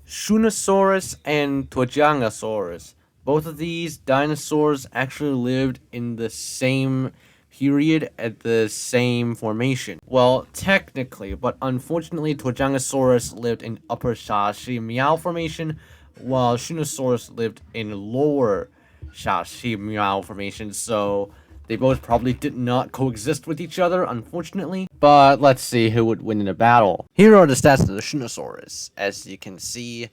Shunosaurus and Tuojiangosaurus. Both of these dinosaurs actually lived in the same period at the same formation. Well, technically, but unfortunately, Tuojiangosaurus lived in Upper Shashi Meow Formation, while Shunosaurus lived in Lower Shashi Meow Formation, so they both probably did not coexist with each other, unfortunately. But let's see who would win in a battle. Here are the stats of the Shunosaurus. As you can see,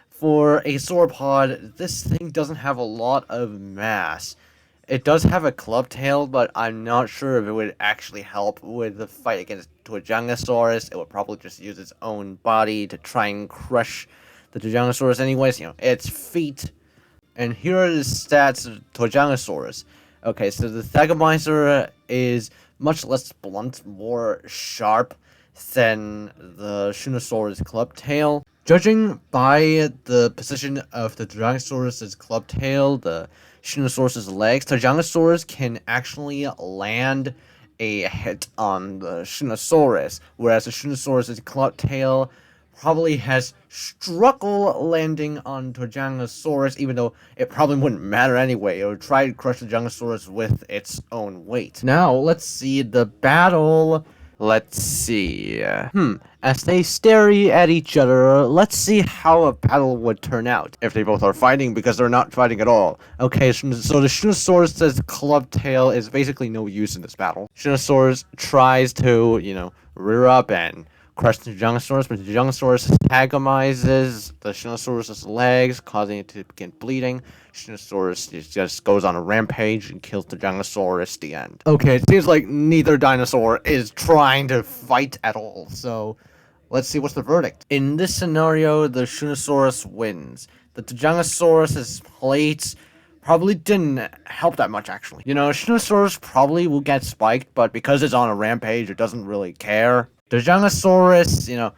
for a sauropod, this thing doesn't have a lot of mass. It does have a club tail, but I'm not sure if it would actually help with the fight against Tuojiangosaurus. It would probably just use its own body to try and crush the Tuojiangosaurus anyways, its feet. And here are the stats of Tuojiangosaurus. Okay, so the Thagomizer is much less blunt, more sharp than the Shunosaurus club tail. Judging by the position of the Tuojiangosaurus' club tail, the Shunosaurus' legs, Tuojiangosaurus can actually land a hit on the Shunosaurus, whereas the Shunosaurus' club tail probably has struggle landing on Tuojiangosaurus, even though it probably wouldn't matter anyway. It would try to crush the Tuojiangosaurus with its own weight. Now, let's see the battle. Let's see. As they stare at each other, let's see how a battle would turn out. If they both are fighting, because they're not fighting at all. Okay, so the Shunosaurus' club tail is basically no use in this battle. Shunosaurus tries to, rear up and crush the Tuojiangosaurus, but the Tuojiangosaurus antagonizes the Shunosaurus' legs, causing it to begin bleeding. Shunosaurus just goes on a rampage and kills the Tuojiangosaurus at the end. Okay, it seems like neither dinosaur is trying to fight at all, so let's see what's the verdict. In this scenario, the Shunosaurus wins. The Tuojiangosaurus' plates probably didn't help that much, actually. Shunosaurus probably will get spiked, but because it's on a rampage, it doesn't really care. The Tuojiangosaurus,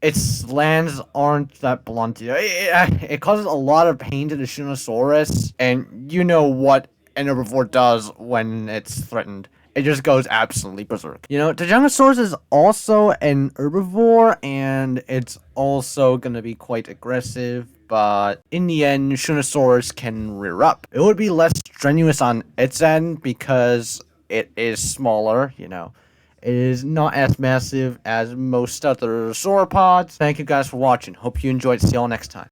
its lands aren't that blunt. It causes a lot of pain to the Shunosaurus, and you know what an herbivore does when it's threatened. It just goes absolutely berserk. Tuojiangosaurus is also an herbivore, and it's also gonna be quite aggressive, but in the end, Shunosaurus can rear up. It would be less strenuous on its end because it is smaller, It is not as massive as most other sauropods. Thank you guys for watching. Hope you enjoyed. See y'all next time.